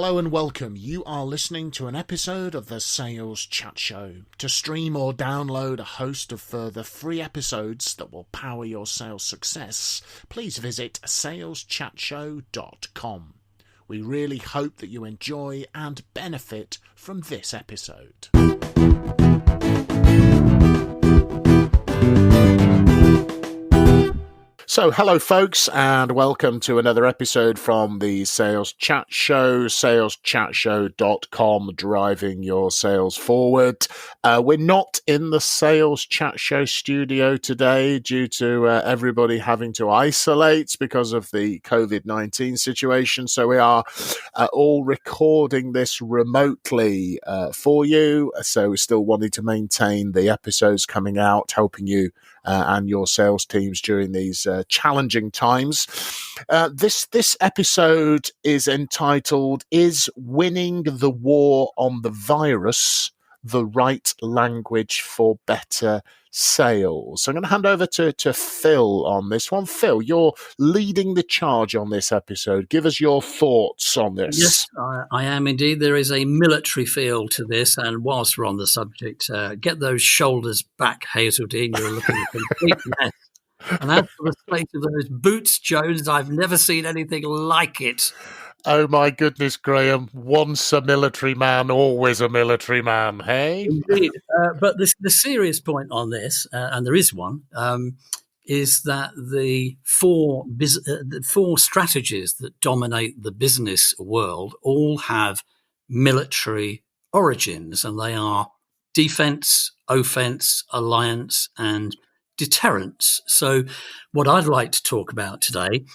Hello and welcome. You are listening to an episode of the Sales Chat Show. To stream or download a host of further free episodes that will power your sales success, please visit saleschatshow.com. We really hope that you enjoy and benefit from this episode. So, hello folks, and welcome to another episode from the Sales Chat Show, saleschatshow.com, driving your sales forward. We're not in the Sales Chat Show studio today due to everybody having to isolate because of the COVID-19 situation. So we are all recording this remotely for you. So we're still wanting to maintain the episodes coming out, helping you and your sales teams during these challenging times. This episode is entitled, Is Winning the War on the Virus the Right Language for Better Sales? I'm going to hand over to Phil on this one. Phil, you're leading the charge on this episode. Give us your thoughts on this. Yes, I am indeed. There is a military feel to this, and whilst we're on the subject, get those shoulders back, Hazeldean. You're looking a complete mess. And as for the state of those boots, Jones, I've never seen anything like it. Oh my goodness, Graham. Once a military man, always a military man, hey? Indeed. But the serious point on this, and there is one, is that the four strategies that dominate the business world all have military origins, and they are defense, offense, alliance, and deterrence. So what I'd like to talk about today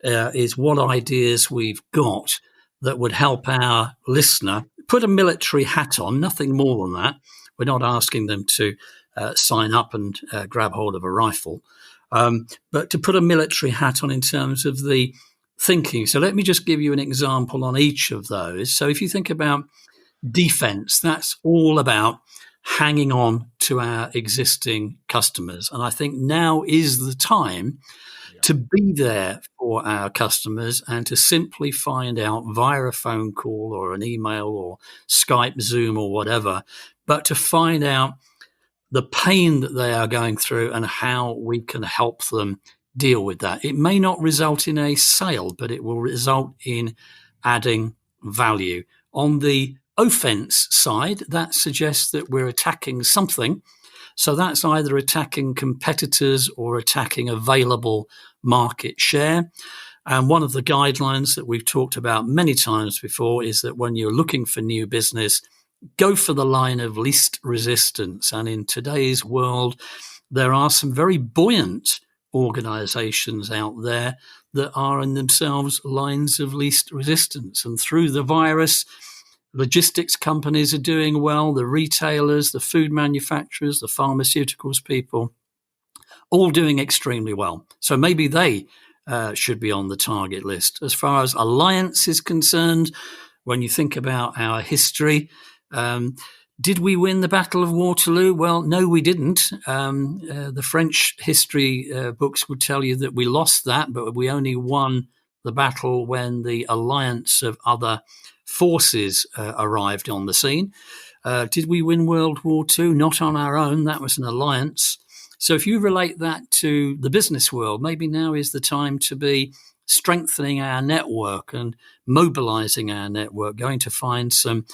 is what ideas we've got that would help our listener put a military hat on, nothing more than that. We're not asking them to sign up and grab hold of a rifle, but to put a military hat on in terms of the thinking. So let me just give you an example on each of those. So if you think about defense, that's all about hanging on to our existing customers. And I think now is the time to be there for our customers and to simply find out via a phone call or an email or Skype, Zoom or whatever, but to find out the pain that they are going through and how we can help them deal with that. It may not result in a sale, but it will result in adding value. On the offense side, that suggests that we're attacking something. So that's either attacking competitors or attacking available market share. And one of the guidelines that we've talked about many times before is that when you're looking for new business, go for the line of least resistance. And in today's world, there are some very buoyant organizations out there that are in themselves lines of least resistance. And through the virus, logistics companies are doing well, the retailers, the food manufacturers, the pharmaceuticals people, all doing extremely well. So maybe they should be on the target list. As far as alliance is concerned, when you think about our history, did we win the Battle of Waterloo? Well, no, we didn't. The French history books would tell you that we lost that, but we only won the battle when the alliance of other forces arrived on the scene. Did we win World War II? Not on our own. That was an alliance. So if you relate that to the business world, maybe now is the time to be strengthening our network and mobilizing our network, going to find some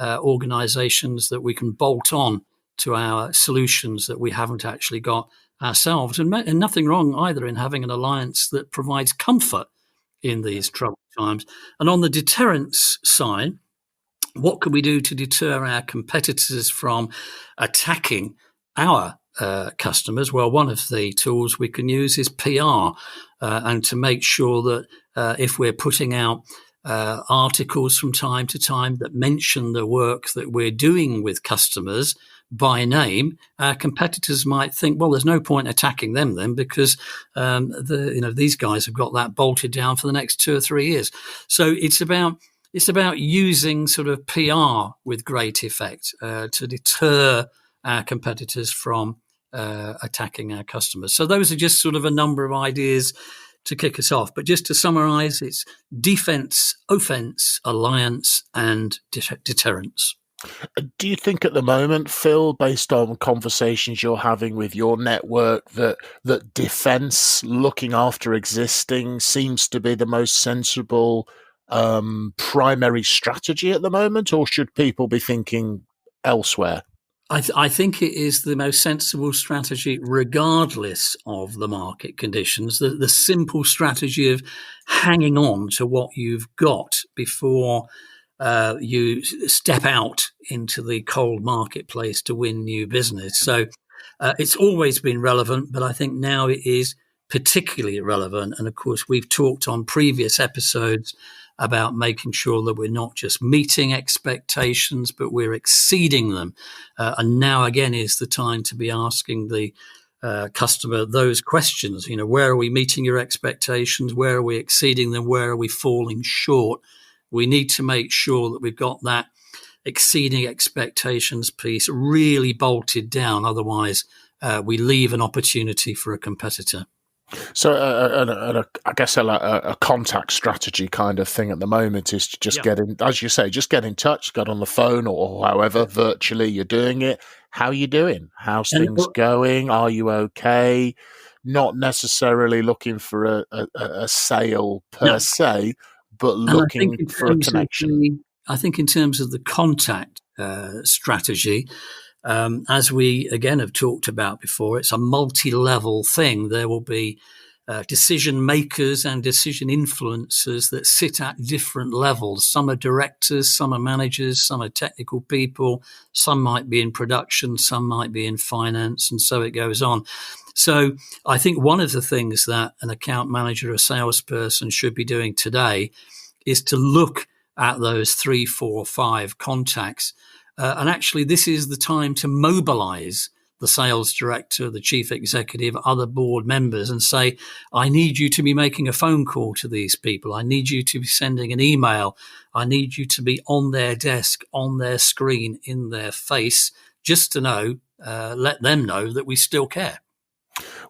organizations that we can bolt on to our solutions that we haven't actually got ourselves. And nothing wrong either in having an alliance that provides comfort in these troubled times. And on the deterrence side, what can we do to deter our competitors from attacking our customers? Well, one of the tools we can use is PR, and to make sure that if we're putting out articles from time to time that mention the work that we're doing with customers by name, our competitors might think, well, there's no point attacking them then because these guys have got that bolted down for the next 2 or 3 years. So it's about using sort of PR with great effect to deter our competitors from attacking our customers. So those are just sort of a number of ideas to kick us off. But just to summarize, it's defense, offense, alliance, and deterrence. Do you think at the moment, Phil, based on conversations you're having with your network, that defense, looking after existing, seems to be the most sensible primary strategy at the moment, or should people be thinking elsewhere? I think it is the most sensible strategy regardless of the market conditions. The simple strategy of hanging on to what you've got before you step out into the cold marketplace to win new business. So it's always been relevant, but I think now it is particularly relevant. And of course, we've talked on previous episodes about making sure that we're not just meeting expectations, but we're exceeding them. And now again is the time to be asking the customer those questions. Where are we meeting your expectations? Where are we exceeding them? Where are we falling short? We need to make sure that we've got that exceeding expectations piece really bolted down. Otherwise, we leave an opportunity for a competitor. So I guess a contact strategy kind of thing at the moment is to just get in, as you say, just get in touch, get on the phone or however virtually you're doing it. How are you doing? How's things going? Are you okay? Not necessarily looking for a sale per se, but looking for a connection. I think in terms of the contact strategy, as we, again, have talked about before, it's a multi-level thing. There will be decision makers and decision influencers that sit at different levels. Some are directors, some are managers, some are technical people, some might be in production, some might be in finance, and so it goes on. So I think one of the things that an account manager or salesperson should be doing today is to look at those 3, 4, 5 contacts. And actually, this is the time to mobilize the sales director, the chief executive, other board members, and say, I need you to be making a phone call to these people. I need you to be sending an email. I need you to be on their desk, on their screen, in their face, just to know, let them know that we still care.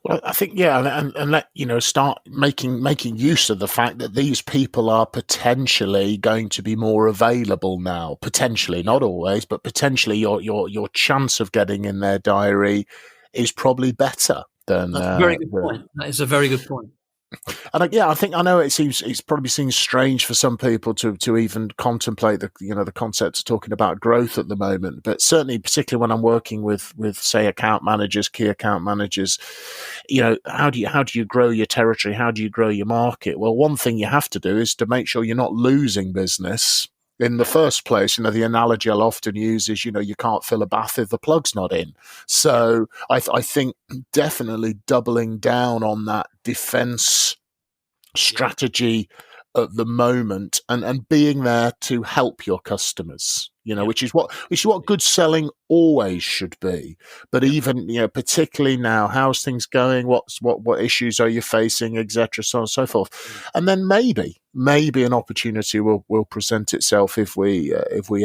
Well, I think, and let, start making use of the fact that these people are potentially going to be more available now. Potentially, not always, but potentially your chance of getting in their diary is probably better than. That's a very good point. That is a very good point. And I know it's probably seems strange for some people to even contemplate the concept of talking about growth at the moment, but certainly, particularly when I'm working with say account managers, key account managers, how do you grow your territory? How do you grow your market? Well, one thing you have to do is to make sure you're not losing business in the first place. The analogy I'll often use is, you can't fill a bath if the plug's not in. So I think definitely doubling down on that defense strategy at the moment and being there to help your customers, which is what good selling always should be. But even, particularly now, how's things going? What issues are you facing, etc., so on and so forth. And then maybe an opportunity will present itself if we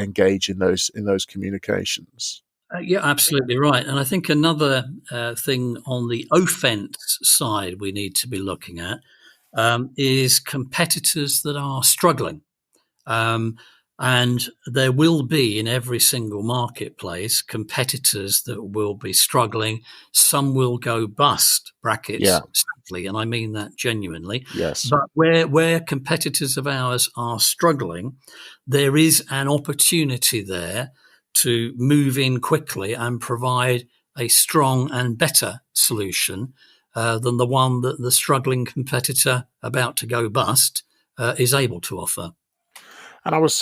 engage in those communications. Yeah, absolutely right. And I think another thing on the offense side we need to be looking at is competitors that are struggling. And there will be in every single marketplace competitors that will be struggling. Some will go bust, brackets, sadly, and I mean that genuinely. Yes. But where competitors of ours are struggling, there is an opportunity there to move in quickly and provide a strong and better solution than the one that the struggling competitor about to go bust is able to offer. And I was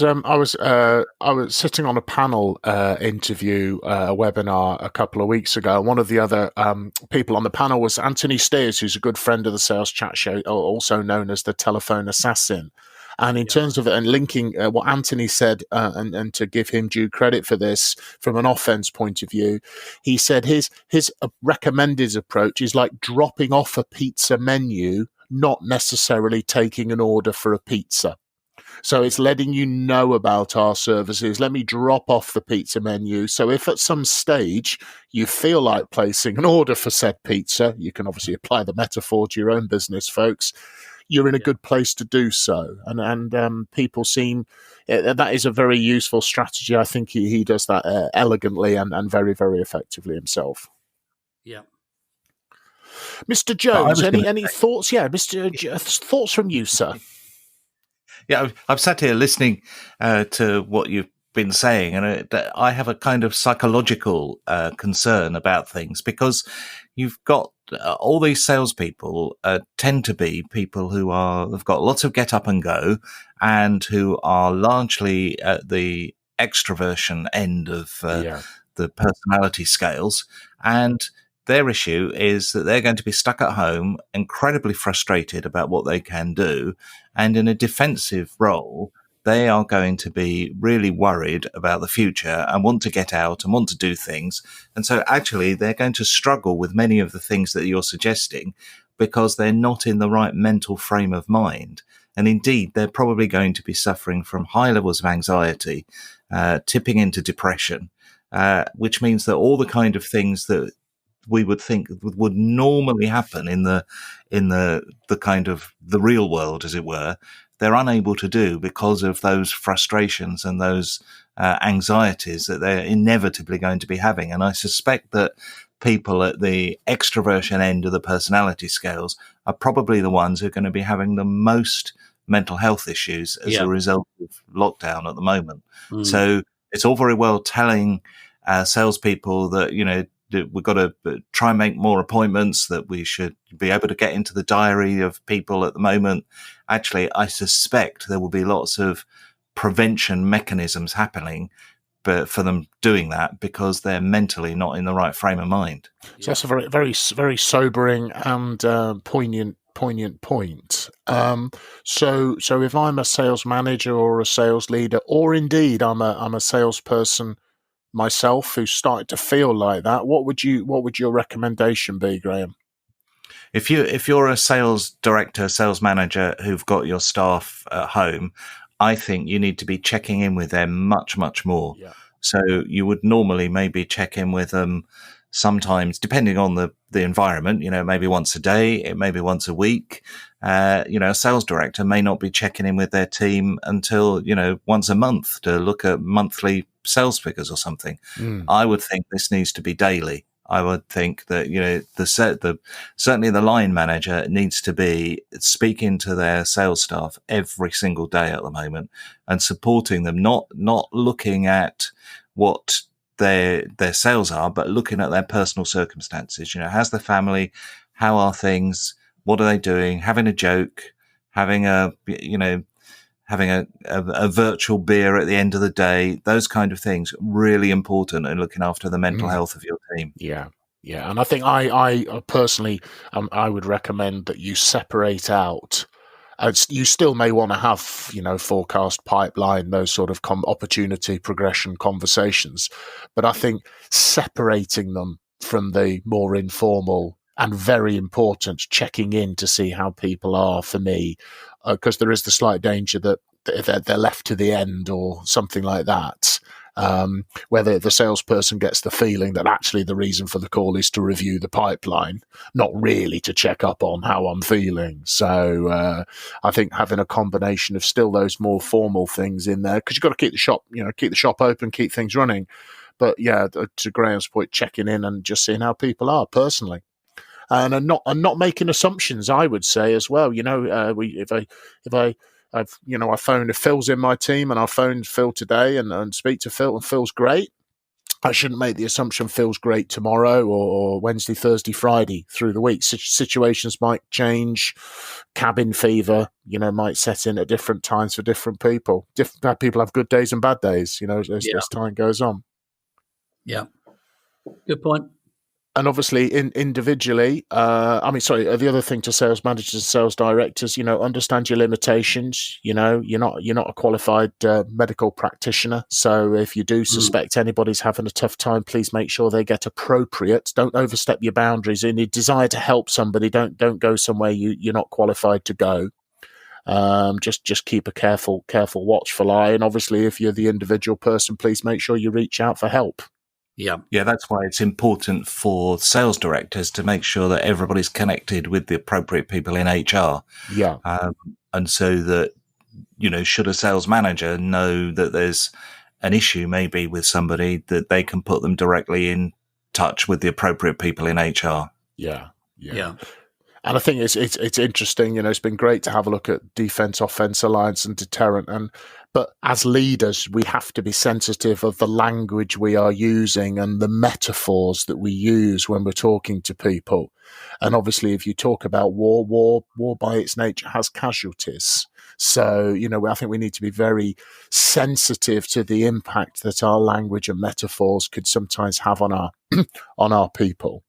sitting on a panel interview, a webinar a couple of weeks ago. And one of the other people on the panel was Anthony Steers, who's a good friend of the Sales Chat Show, also known as the Telephone Assassin. And in terms of and linking what Anthony said, and to give him due credit for this from an offense point of view, he said his recommended approach is like dropping off a pizza menu, not necessarily taking an order for a pizza. So it's letting you know about our services. Let me drop off the pizza menu. So if at some stage you feel like placing an order for said pizza, you can obviously apply the metaphor to your own business, folks. You're in a good place to do so. And people seem that is a very useful strategy. I think he does that elegantly and very, very effectively himself. Yeah. Mr. Jones, any thoughts? Yeah, thoughts from you, sir. Yeah, I'm sat here listening to what you've been saying, and I have a kind of psychological concern about things, because you've got all these salespeople tend to be people who have got lots of get up and go, and who are largely at the extroversion end of the personality scales, and their issue is that they're going to be stuck at home, incredibly frustrated about what they can do, and in a defensive role, they are going to be really worried about the future and want to get out and want to do things. And so actually they're going to struggle with many of the things that you're suggesting, because they're not in the right mental frame of mind. And indeed, they're probably going to be suffering from high levels of anxiety, tipping into depression, which means that all the kind of things that we would think would normally happen in the kind of the real world, as it were, they're unable to do because of those frustrations and those anxieties that they're inevitably going to be having. And I suspect that people at the extroversion end of the personality scales are probably the ones who are going to be having the most mental health issues as a result of lockdown at the moment. So it's all very well telling salespeople that, we've got to try and make more appointments, that we should be able to get into the diary of people at the moment. Actually, I suspect there will be lots of prevention mechanisms happening for them doing that, because they're mentally not in the right frame of mind. So that's a very, very, very sobering and poignant point. So if I'm a sales manager or a sales leader, or indeed I'm a salesperson myself who's started to feel like that, what would your recommendation be, Graham? If you're a sales director, sales manager who've got your staff at home, I think you need to be checking in with them much, much more. Yeah. So you would normally maybe check in with them sometimes, depending on the environment, maybe once a day, it may be once a week. A sales director may not be checking in with their team until, once a month to look at monthly sales figures or something. I would think this needs to be daily. I would think that, certainly the line manager needs to be speaking to their sales staff every single day at the moment and supporting them, not looking at what their sales are, but looking at their personal circumstances. How's the family? How are things? What are they doing? Having a joke, having a virtual beer at the end of the day, those kind of things, really important in looking after the mental health of your team. Yeah. And I think I personally, I would recommend that you separate out. You still may want to have, forecast, pipeline, those sort of opportunity progression conversations. But I think separating them from the more informal and very important checking in to see how people are, for me, because there is the slight danger that they're left to the end or something like that. Whether the salesperson gets the feeling that actually the reason for the call is to review the pipeline, not really to check up on how I'm feeling. So I think having a combination of still those more formal things in there, because you've got to keep the shop open, keep things running. But yeah, to Graham's point, checking in and just seeing how people are personally. And not making assumptions, I would say as well. I phone, if Phil's in my team and I phone Phil today and speak to Phil and Phil's great, I shouldn't make the assumption Phil's great tomorrow or Wednesday, Thursday, Friday through the week. Situations might change. Cabin fever, might set in at different times for different people. People have good days and bad days, as time goes on. Yeah. Good point. And obviously, individually, the other thing to sales managers and sales directors, understand your limitations. You're not a qualified medical practitioner. So if you do suspect anybody's having a tough time, please make sure they get appropriate. Don't overstep your boundaries. In your desire to help somebody, don't go somewhere you're not qualified to go. Just keep a careful watchful eye. And obviously, if you're the individual person, please make sure you reach out for help. Yeah. Yeah, that's why it's important for sales directors to make sure that everybody's connected with the appropriate people in HR. Yeah. And so that, should a sales manager know that there's an issue maybe with somebody, that they can put them directly in touch with the appropriate people in HR. Yeah. And I think it's interesting. It's been great to have a look at defense, offense, alliance, and deterrent. But as leaders, we have to be sensitive of the language we are using and the metaphors that we use when we're talking to people. And obviously, if you talk about war by its nature has casualties. So, I think we need to be very sensitive to the impact that our language and metaphors could sometimes have on our people.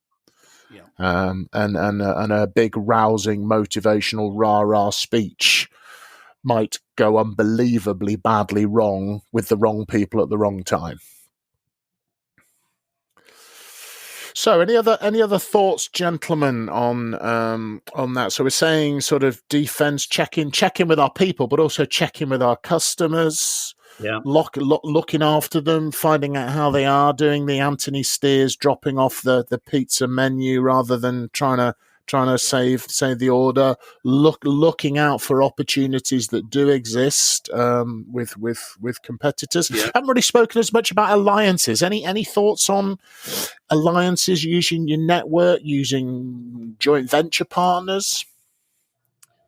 Yeah. And a big rousing, motivational rah-rah speech might go unbelievably badly wrong with the wrong people at the wrong time. So, any other thoughts, gentlemen, on that? So, we're saying sort of defense, check in with our people, but also check in with our customers. Yeah, looking after them, finding out how they are doing. The Anthony Steers dropping off the pizza menu rather than trying to save the order. Looking out for opportunities that do exist with competitors. Yeah. I haven't really spoken as much about alliances. Any thoughts on alliances, using your network, using joint venture partners?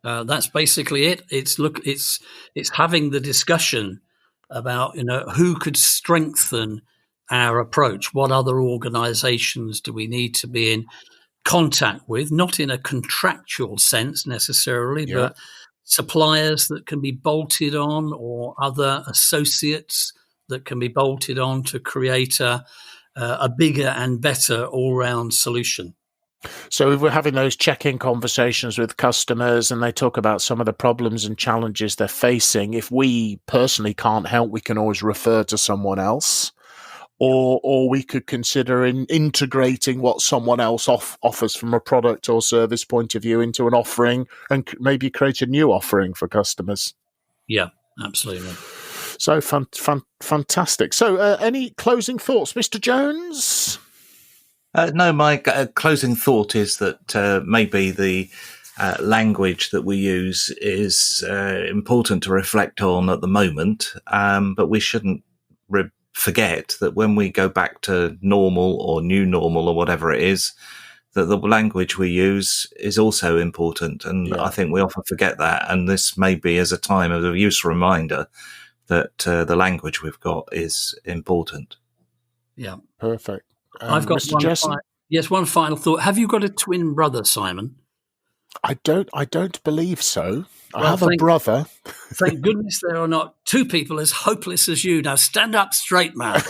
That's basically it. It's having the discussion about who could strengthen our approach. What other organizations do we need to be in contact with, not in a contractual sense necessarily, yeah, but suppliers that can be bolted on, or other associates that can be bolted on to create a bigger and better all-round solution. So if we're having those check-in conversations with customers and they talk about some of the problems and challenges they're facing, if we personally can't help, we can always refer to someone else. Or we could consider integrating what someone else offers from a product or service point of view into an offering, and maybe create a new offering for customers. Yeah, absolutely. So fantastic. So any closing thoughts, Mr. Jones? No, my closing thought is that maybe the language that we use is important to reflect on at the moment, but we shouldn't forget that when we go back to normal or new normal or whatever it is, that the language we use is also important. And yeah, I think we often forget that. And this may be as a time as a useful reminder that the language we've got is important. Yeah. Perfect. I've got one final thought. Have you got a twin brother, Simon? I don't believe so. Well, I have a brother. Thank goodness there are not two people as hopeless as you. Now stand up straight, man.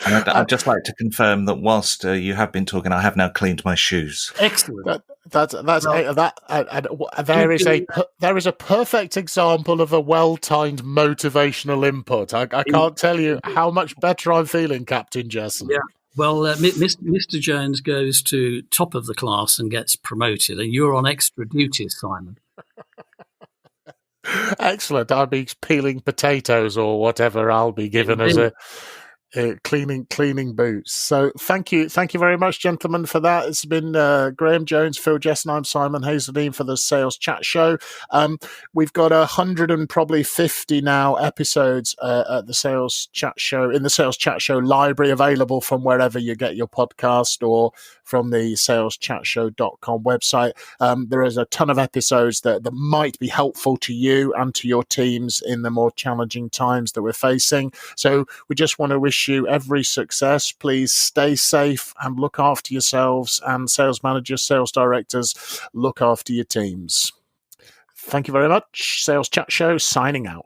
I'd just like to confirm that whilst you have been talking, I have now cleaned my shoes. Excellent. There is a perfect example of a well-timed motivational input. I can't tell you how much better I'm feeling, Captain Jessen. Yeah. Well, Mr. Jones goes to top of the class and gets promoted, and you're on extra duties, Simon. Excellent. I'll be peeling potatoes or whatever I'll be given as a cleaning boots. So thank you very much, gentlemen, for that. It's been Graham Jones, Phil Jessen, I'm Simon Hazeldine for the Sales Chat Show. We've got 150 now episodes at the Sales Chat Show, in the Sales Chat Show library, available from wherever you get your podcast or from the saleschatshow.com website. There is a ton of episodes that might be helpful to you and to your teams in the more challenging times that we're facing. So we just want to wish you every success. Please stay safe and look after yourselves, and sales managers, sales directors, look after your teams. Thank you very much. Sales Chat Show signing out.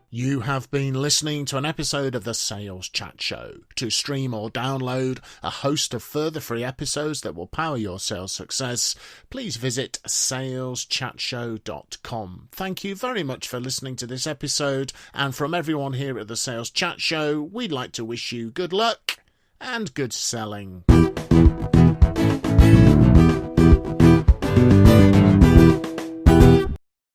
You have been listening to an episode of the Sales Chat Show. To stream or download a host of further free episodes that will power your sales success, please visit saleschatshow.com. Thank you very much for listening to this episode, and from everyone here at the Sales Chat Show, we'd like to wish you good luck and good selling.